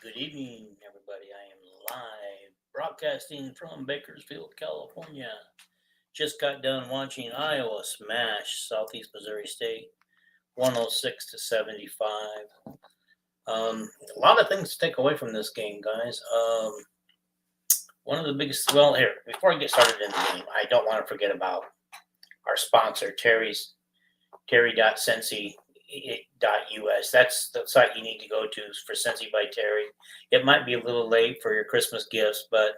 Good evening, everybody. I am live broadcasting from Bakersfield, California. Just got done watching Iowa smash Southeast Missouri State 106 to 75. A lot of things to take away from this game, guys. One of the biggest, well, here, before I get started in the game, I don't want to forget about our sponsor, Terry.Sensi.us. That's the site you need to go to for Sensi by Terry. It might be a little late for your Christmas gifts, but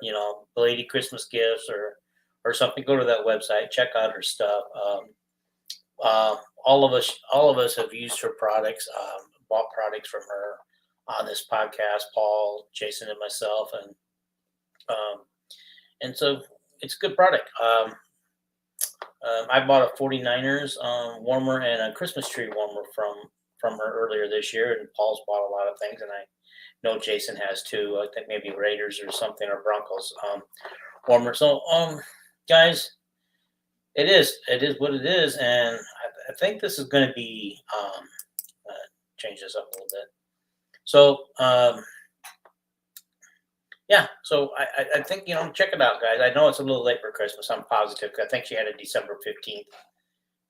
belated Christmas gifts or something. Go to that website, check out her stuff. All of us have used her products, bought products from her on this podcast. Paul, Jason, and myself, um, and so it's a good product. I bought a 49ers warmer and a Christmas tree warmer from her earlier this year, and Paul's bought a lot of things, and I know Jason has too. I think maybe Raiders or something or Broncos warmer. So, guys, it is what it is, and I think this is going to be change this up a little bit. So, yeah, so I think check it out, guys. I know it's a little late for Christmas. I'm positive. I think she had a December 15th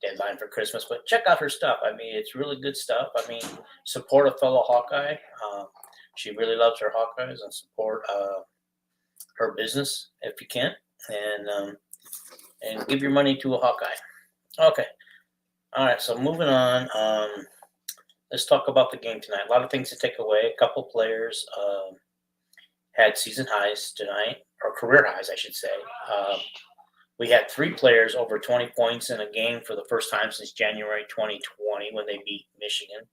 deadline for Christmas, but check out her stuff. I mean, it's really good stuff. I mean, support a fellow Hawkeye. She really loves her Hawkeyes, and support her business if you can, and give your money to a Hawkeye. Okay, all right. So moving on. Let's talk about the game tonight. A lot of things to take away. A couple players had season highs tonight, or career highs, I should say. We had three players over 20 points in a game for the first time since January 2020 when they beat Michigan.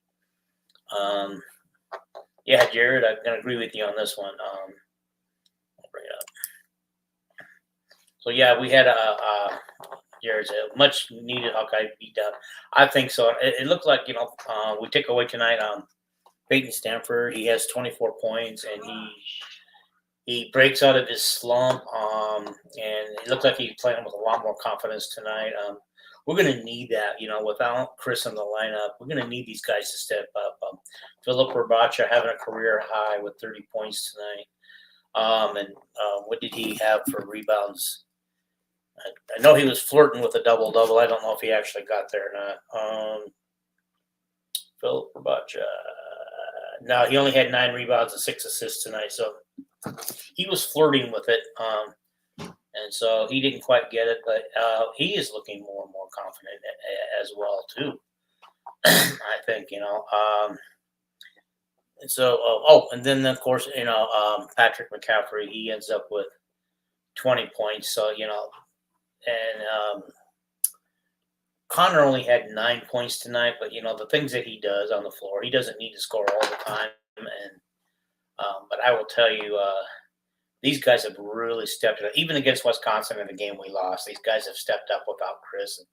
Yeah, Jared, I'm going to agree with you on this one. I'll bring it up. So, yeah, we had Jared's a much needed Hawkeye beat down. I think so. It looked like, we take away tonight Peyton Stanford. He has 24 points, and he breaks out of his slump, and it looks like he's playing with a lot more confidence tonight. We're going to need that, without Chris in the lineup. We're going to need these guys to step up. Philip Rabacha having a career high with 30 points tonight. And what did he have for rebounds? I know he was flirting with a double-double. I don't know if he actually got there or not. Philip Rabacha. No, he only had 9 rebounds and 6 assists tonight, so he was flirting with it, and so he didn't quite get it, but he is looking more and more confident as well too. I think and so and then of course Patrick McCaffrey, he ends up with 20 points. So and Connor only had 9 points tonight, but the things that he does on the floor, he doesn't need to score all the time, and but I will tell you, these guys have really stepped up. Even against Wisconsin in the game we lost, these guys have stepped up without Chris and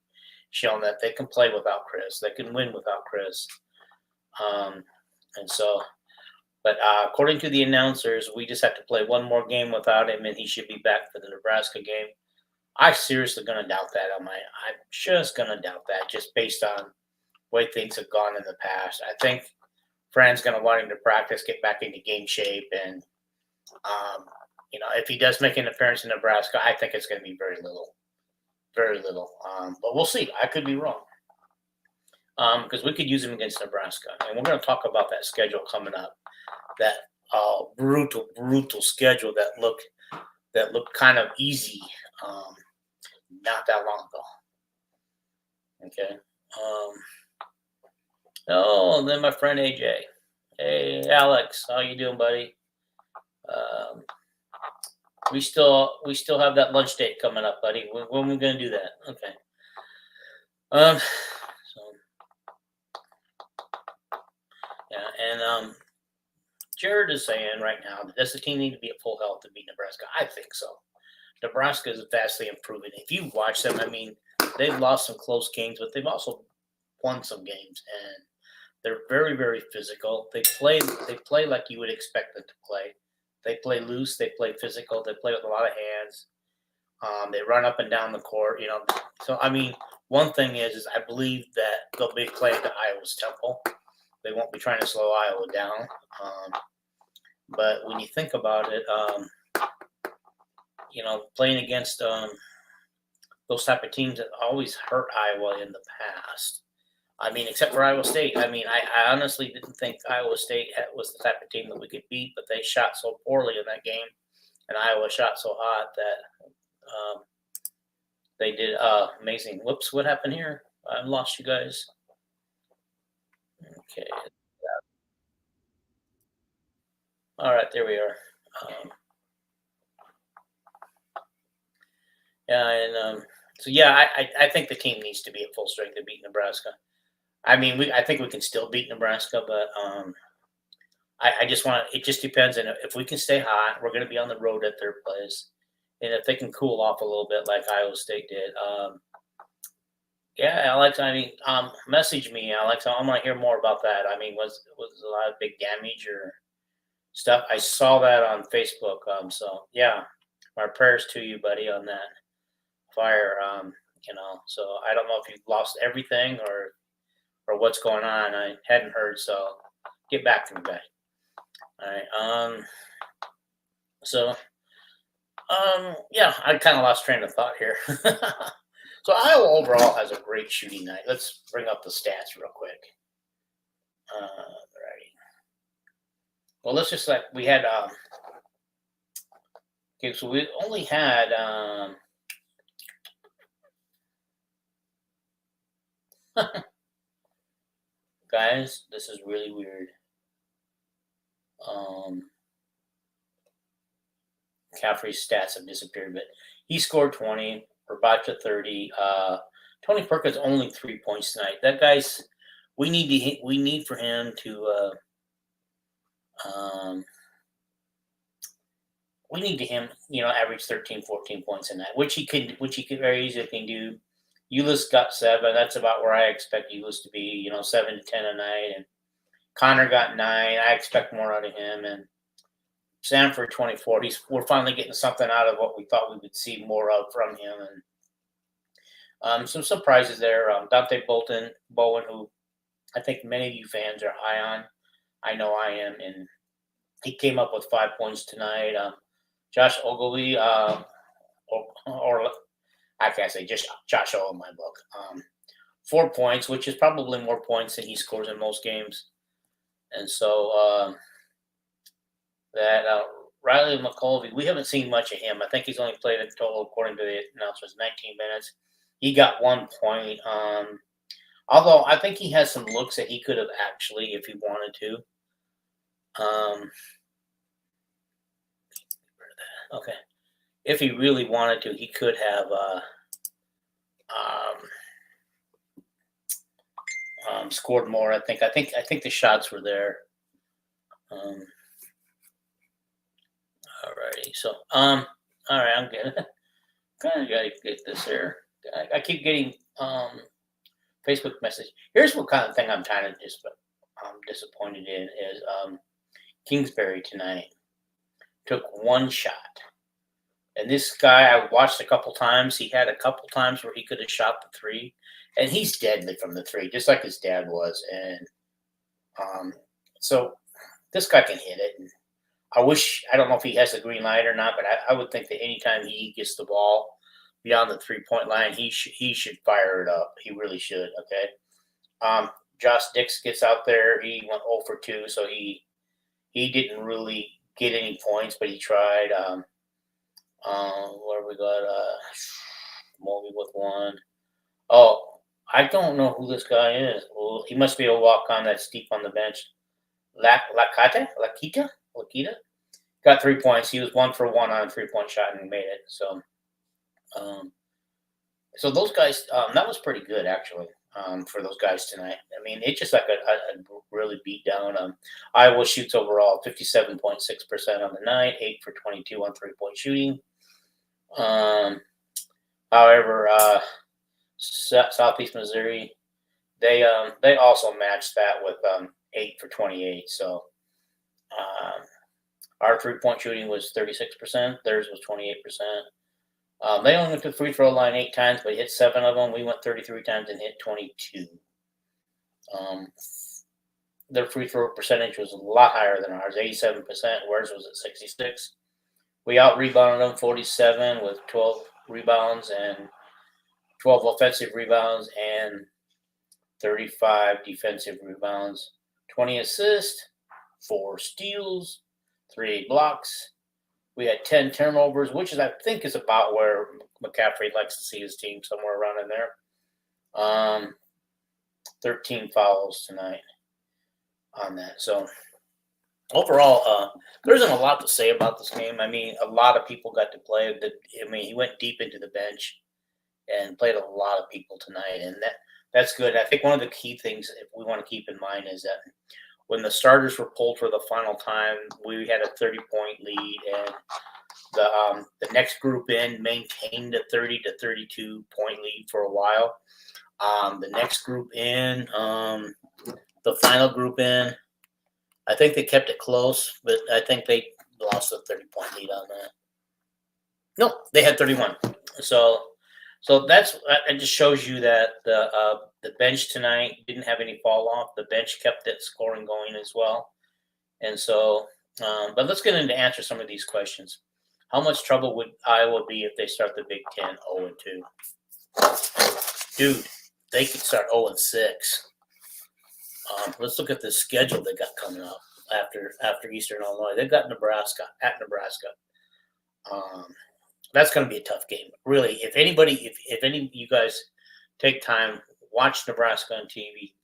shown that they can play without Chris. They can win without Chris. And so, but according to the announcers, we just have to play one more game without him, and he should be back for the Nebraska game. I'm seriously going to doubt that. I'm just going to doubt that, just based on the way things have gone in the past. I think Fran's going to want him to practice, get back into game shape, and if he does make an appearance in Nebraska, I think it's going to be very little, very little. But we'll see. I could be wrong, because we could use him against Nebraska, and we're going to talk about that schedule coming up. That brutal schedule that looked kind of easy not that long ago. Okay. And then my friend AJ. Hey, Alex, how you doing, buddy? We still have that lunch date coming up, buddy. When are we going to do that? Okay. So yeah, and Jared is saying right now, does the team need to be at full health to beat Nebraska? I think so. Nebraska is vastly improving. If you watch them, I mean, they've lost some close games, but they've also won some games, and they're very, very physical. They play like you would expect them to play. They play loose. They play physical. They play with a lot of hands. They run up and down the court. So I mean, one thing is I believe that they'll be playing to Iowa's tempo. They won't be trying to slow Iowa down. But when you think about it, playing against those type of teams that always hurt Iowa in the past. I mean, except for Iowa State. I mean, I honestly didn't think Iowa State was the type of team that we could beat, but they shot so poorly in that game, and Iowa shot so hot that they did amazing. Whoops, what happened here? I lost you guys. Okay. All right, there we are. I think the team needs to be at full strength to beat Nebraska. I mean, I think we can still beat Nebraska, but I just want to. It just depends, and if we can stay hot, we're going to be on the road at their place, and if they can cool off a little bit like Iowa State did, yeah, Alex. I mean, message me, Alex. I want to hear more about that. I mean, was a lot of big damage or stuff? I saw that on Facebook. So yeah, my prayers to you, buddy, on that fire. So I don't know if you've lost everything or what's going on. I hadn't heard, so get back to me, guy. All right. Yeah, I kind of lost train of thought here. So Iowa overall has a great shooting night. Let's bring up the stats real quick. Righty. Well, let's just we had. Okay, so we only had. Guys, this is really weird. Caffrey's stats have disappeared, but he scored 20, Rabatra 30. Tony Perkins only 3 points tonight. That guy's we need for him to we need to him, average 13, 14 points in that, which he could very easily can do. Ulis got 7. That's about where I expect Ulis to be, 7 to 10 a night. And Connor got 9. I expect more out of him. And Sanford 24. We're finally getting something out of what we thought we would see more of from him. And some surprises there. Dante Bowen, who I think many of you fans are high on. I know I am. And he came up with 5 points tonight. Josh Ogilvie, or I can't say just Josh O in my book. 4 points, which is probably more points than he scores in most games. And so Riley McColvey, we haven't seen much of him. I think he's only played a total, according to the announcements, 19 minutes. He got 1 point. Although I think he has some looks that he could have actually, if he wanted to. Okay. If he really wanted to, he could have scored more. I think the shots were there. Alrighty. So all right, I'm good. Kind of gotta get this here. I keep getting Facebook message. Here's what kind of thing I'm kind of disappointed in is Kingsbury tonight took 1 shot. And this guy, I watched a couple times. He had a couple times where he could have shot the 3, and he's deadly from the 3, just like his dad was. And so this guy can hit it. And I don't know if he has the green light or not, but I would think that anytime he gets the ball beyond the 3-point line, he should fire it up. He really should. Okay. Josh Dix gets out there. He went 0 for 2, so he didn't really get any points, but he tried. What have we got? Mulvey with 1. Oh, I don't know who this guy is. Well, he must be a walk-on that's deep on the bench. Lakita got 3 points. He was 1 for 1 on a 3-point shot and made it. So, so those guys, that was pretty good actually. For those guys tonight. I mean, it's just like a really beat down. Iowa shoots overall 57.6% on the night, 8 for 22 on 3-point shooting. However, Southeast Missouri, they also matched that with 8 for 28. So our 3-point shooting was 36%. Theirs was 28%. They only went to the free throw line 8 times, but hit 7 of them. We went 33 times and hit 22. their free throw percentage was a lot higher than ours, 87%. Ours was at 66. We out rebounded them 47 with 12 rebounds and 12 offensive rebounds and 35 defensive rebounds, 20 assists, 4 steals, 3 blocks. We had 10 turnovers, which is I think is about where McCaffrey likes to see his team, somewhere around in there. 13 fouls tonight on that. So overall, there isn't a lot to say about this game. I mean, a lot of people got to play. I mean, he went deep into the bench and played a lot of people tonight, and that's good. I think one of the key things if we want to keep in mind is that when the starters were pulled for the final time, we had a 30-point lead, and the next group in maintained a 30 to 32-point lead for a while. The next group in, the final group in, I think they kept it close, but I think they lost a 30-point lead on that. No, they had 31. So it just shows you that the bench tonight didn't have any fall off. The bench kept that scoring going as well. And so, but let's get into answer some of these questions. How much trouble would Iowa be if they start the Big Ten 0-2? Dude, they could start 0-6. Let's look at the schedule they got coming up after Eastern Illinois. They've got Nebraska at Nebraska. That's going to be a tough game. Really, if any of you guys take time, watch Nebraska on TV,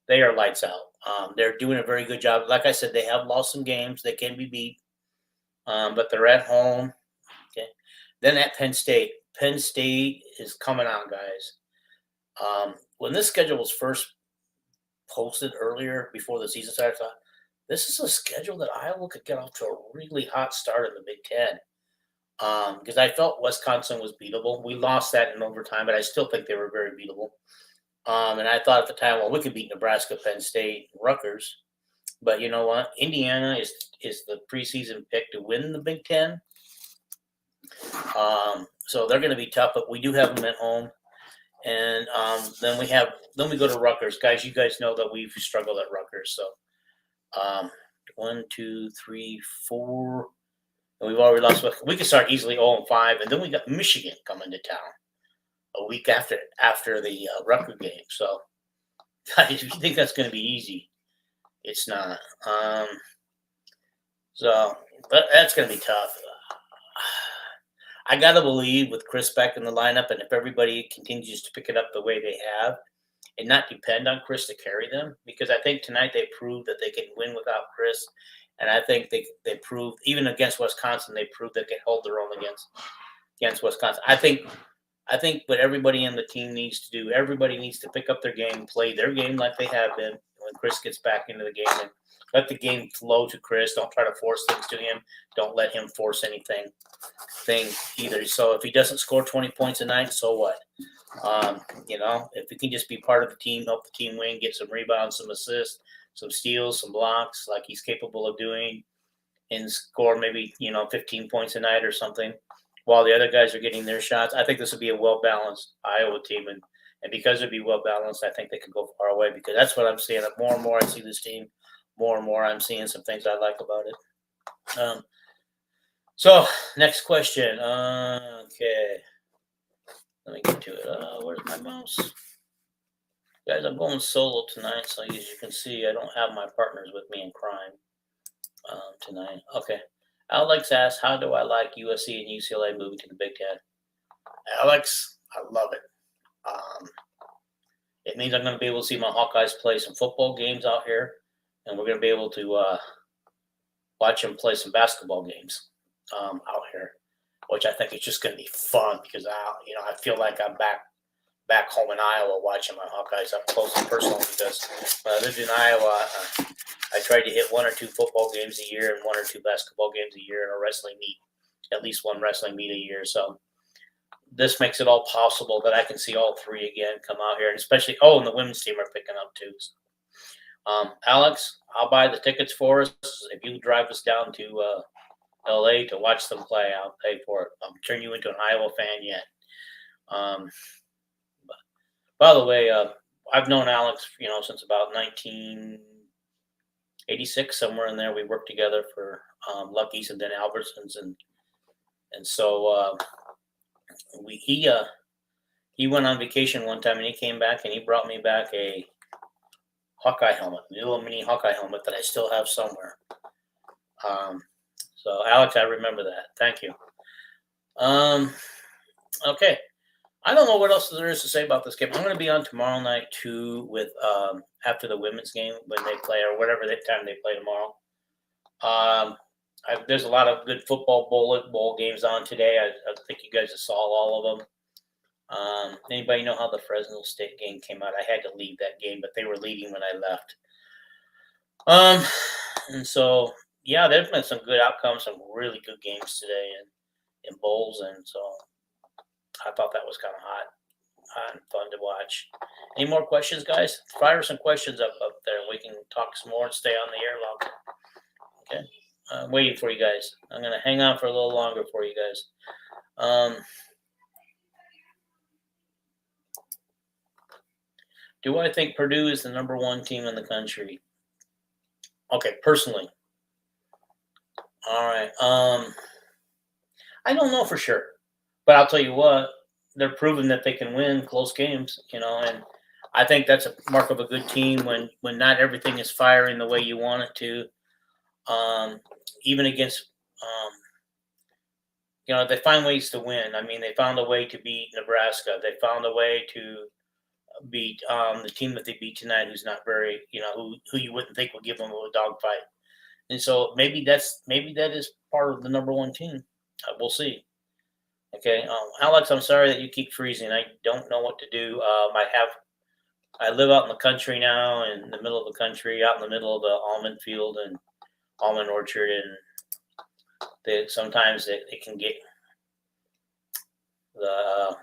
they are lights out. They're doing a very good job. Like I said, they have lost some games. They can be beat, but they're at home. Okay. Then at Penn State. Penn State is coming on, guys. When this schedule was first posted earlier before the season started, I thought, this is a schedule that Iowa could get off to a really hot start in the Big Ten. Because I felt Wisconsin was beatable. We lost that in overtime, but I still think they were very beatable. And I thought at the time, well, we could beat Nebraska, Penn State, Rutgers. But you know what? Indiana is the preseason pick to win the Big Ten. So they're going to be tough, but we do have them at home. And then we go to Rutgers. Guys, you guys know that we've struggled at Rutgers. So 1, 2, 3, 4. And we've already lost. We could start easily 0-5, and then we got Michigan coming to town a week after the Rutgers game. So, guys, if you think that's going to be easy, it's not. So that's going to be tough. I got to believe with Chris back in the lineup, and if everybody continues to pick it up the way they have, and not depend on Chris to carry them, because I think tonight they proved that they can win without Chris. And I think they proved, even against Wisconsin, they proved they could hold their own against Wisconsin. I think what everybody in the team needs to do, everybody needs to pick up their game, play their game like they have been when Chris gets back into the game, and let the game flow to Chris. Don't try to force things to him. Don't let him force anything either. So if he doesn't score 20 points a night, so what? If he can just be part of the team, help the team win, get some rebounds, some assists, some steals, some blocks, like he's capable of doing, and score maybe 15 points a night or something, while the other guys are getting their shots. I think this would be a well-balanced Iowa team, and because it'd be well-balanced, I think they could go far away, because that's what I'm seeing. More and more I see this team, more and more I'm seeing some things I like about it. So next question. Okay, let me get to it. Where's my mouse? Guys, I'm going solo tonight, so as you can see, I don't have my partners with me in crime tonight. Okay. Alex asks, how do I like USC and UCLA moving to the Big Ten? Alex, I love it. It means I'm going to be able to see my Hawkeyes play some football games out here, and we're going to be able to watch them play some basketball games out here, which I think is just going to be fun, because I feel like I'm back home in Iowa watching my Hawkeyes up close and personal, because when I lived in Iowa, I tried to hit 1 or 2 football games a year and 1 or 2 basketball games a year, and a wrestling meet, at least 1 wrestling meet a year. So this makes it all possible that I can see all 3 again come out here, and especially, and the women's team are picking up too. So, Alex, I'll buy the tickets for us. If you drive us down to LA to watch them play, I'll pay for it. I'll turn you into an Iowa fan yet. By the way, I've known Alex, since about 19 86, somewhere in there. We worked together for Lucky's and then Albertsons, and so he went on vacation one time and he came back and he brought me back a Hawkeye helmet, a little mini Hawkeye helmet that I still have somewhere. So Alex, I remember that. Thank you. Okay. I don't know what else there is to say about this game. I'm going to be on tomorrow night too with after the women's game when they play or whatever time they play tomorrow. There's a lot of good football bowl games on today. I think you guys saw all of them. Anybody know how the Fresno State game came out? I had to leave that game, but they were leading when I left. And so yeah, there's been some good outcomes, some really good games today in bowls, and so I thought that was kind of hot and fun to watch. Any more questions, guys? Fire some questions up there. We can talk some more and stay on the air longer. Okay. I'm waiting for you guys. I'm going to hang on for a little longer for you guys. Do I think Purdue is the number one team in the country? Okay, personally. All right. I don't know for sure. But I'll tell you what, they're proving that they can win close games, and I think that's a mark of a good team when not everything is firing the way you want it to. Even against, they find ways to win. I mean, they found a way to beat Nebraska. They found a way to beat the team that they beat tonight, who's not very, who you wouldn't think would give them a dogfight. And so maybe that is part of the number one team. We'll see. Okay, Alex, I'm sorry that you keep freezing. I don't know what to do. I live out in the country now, in the middle of the country, out in the middle of the almond field and almond orchard, and sometimes it can get the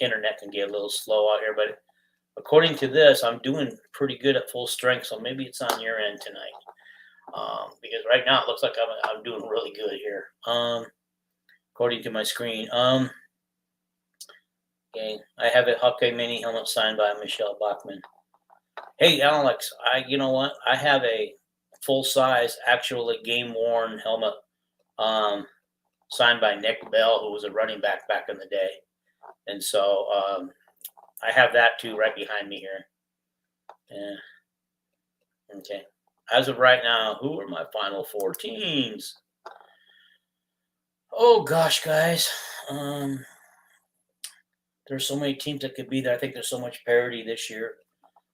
internet can get a little slow out here. But according to this, I'm doing pretty good at full strength, so maybe it's on your end tonight. Because right now it looks like I'm doing really good here. According to my screen. Okay, I have a Hawkeye mini helmet signed by Michelle Bachman. Hey, Alex, you know what? I have a full size, actually game worn helmet, signed by Nick Bell, who was a running back in the day, and so I have that too right behind me here. Yeah. Okay. As of right now, who are my final four teams? Oh gosh, guys. There's so many teams that could be there. I think there's so much parity this year.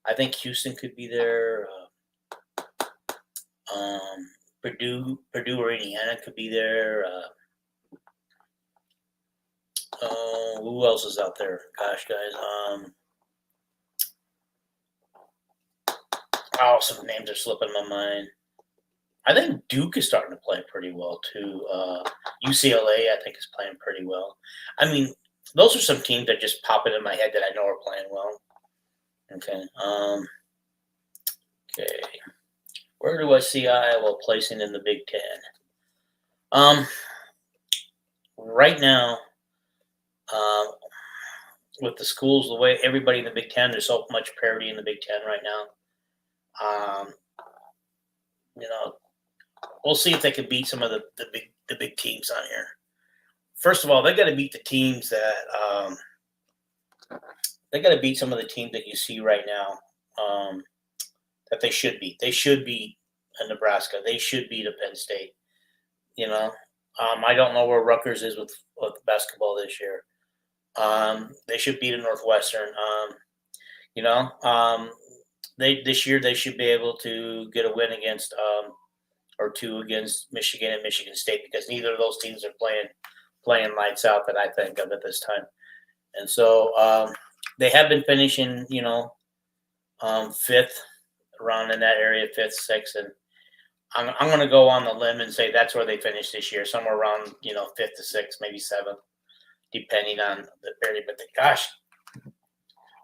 I think Houston could be there. Purdue or Indiana could be there. Who else is out there? Gosh, guys. Some names are slipping my mind. I think Duke is starting to play pretty well too. UCLA, I think, is playing pretty well. I mean, those are some teams that just pop it in my head that I know are playing well. Okay. Okay. Where do I see Iowa placing in the Big Ten? Right now, with the schools, the way everybody in the Big Ten, there's so much parity in the Big Ten right now. We'll see if they can beat some of the big teams on here. First of all, they got to beat the teams that they got to beat some of the teams that you see right now that they should beat. They should beat Nebraska. They should beat a Penn State. I don't know where Rutgers is with basketball this year. They should beat a Northwestern. This year they should be able to get a win against or two against Michigan and Michigan State, because neither of those teams are playing lights out that I think of at this time. And so they have been finishing, fifth, around in that area, fifth, sixth, and I'm going to go on the limb and say that's where they finished this year, somewhere around, fifth to sixth, maybe seventh, depending on the period. But gosh,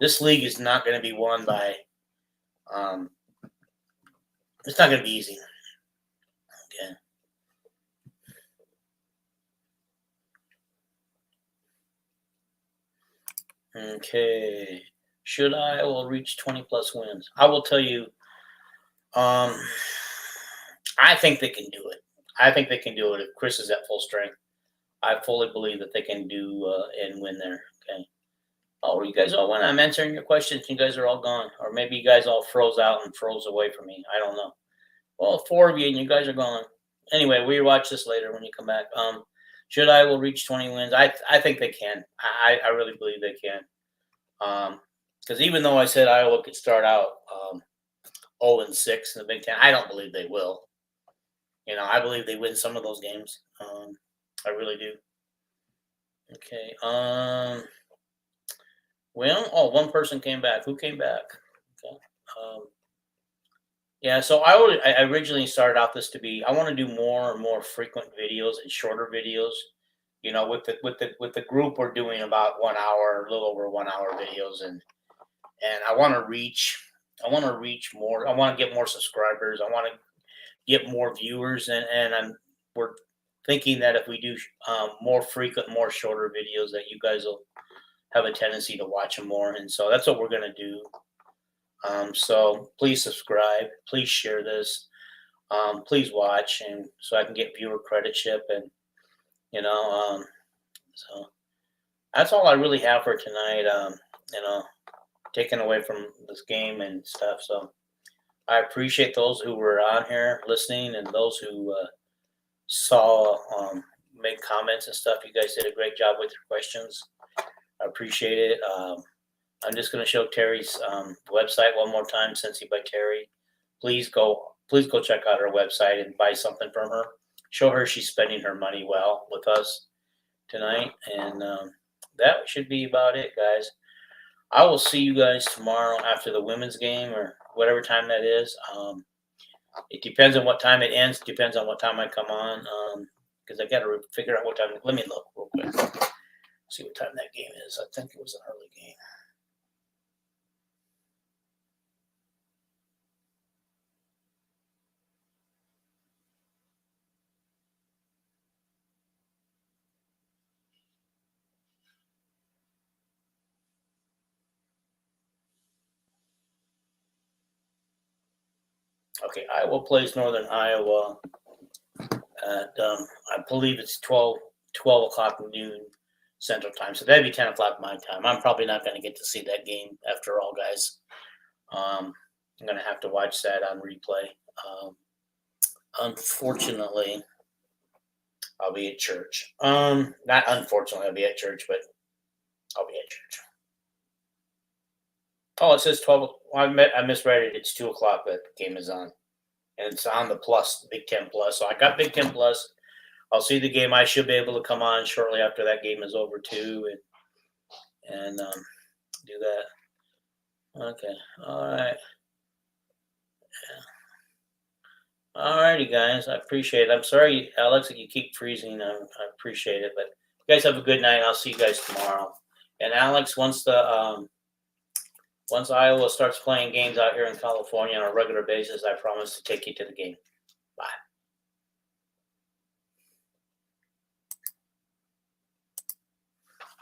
this league is not going to be won by. It's not going to be easy. Okay. Should Iowa reach 20 plus wins? I will tell you. I think they can do it. I think they can do it if Chris is at full strength. I fully believe that they can do and win there. Okay. Oh, you guys all went. I'm answering your questions. You guys are all gone, or maybe you guys all froze out and froze away from me. I don't know. Well, four of you, and you guys are gone. Anyway, we watch this later when you come back. Should I will reach 20 wins? I think they can. I really believe they can. Because even though I said Iowa could start out 0-6 in the Big Ten, I don't believe they will. I believe they win some of those games. I really do. Okay. One person came back. Who came back? Okay. Yeah. So I originally started out this to be. I want to do more and more frequent videos and shorter videos. With the group, we're doing about 1 hour, a little over 1 hour videos, and I want to reach. I want to reach more. I want to get more subscribers. I want to get more viewers, and we're thinking that if we do more frequent, more shorter videos, that you guys will have a tendency to watch them more. And so that's what we're going to do. So please subscribe. Please share this. Please watch, and so I can get viewer creditship. And, so that's all I really have for tonight, taken away from this game and stuff. So I appreciate those who were on here listening and those who saw, make comments and stuff. You guys did a great job with your questions. I appreciate it. I'm just going to show Terry's website one more time, Cincy by Terry. Please go check out her website and buy something from her. Show her she's spending her money well with us tonight. And that should be about it, guys. I will see you guys tomorrow after the women's game or whatever time that is. It depends on what time it ends. Depends on what time I come on. Because I got to figure out what time. Let me look real quick. See what time that game is. I think it was an early game. Okay, Iowa plays Northern Iowa at, I believe it's 12 o'clock noon Central Time. So that'd be 10 o'clock my time. I'm probably not going to get to see that game after all, guys. I'm going to have to watch that on replay. Unfortunately, I'll be at church. Not unfortunately, I'll be at church, but I'll be at church. Oh, it says 12. I misread it. It's 2 o'clock that the game is on. And it's on the Plus, Big Ten Plus. So I got Big Ten Plus. I'll see the game. I should be able to come on shortly after that game is over too, and do that. Okay. All right. Yeah. All righty, guys. I appreciate it. I'm sorry, Alex, that you keep freezing. I appreciate it. But you guys have a good night. I'll see you guys tomorrow. And Alex, once Iowa starts playing games out here in California on a regular basis, I promise to take you to the game.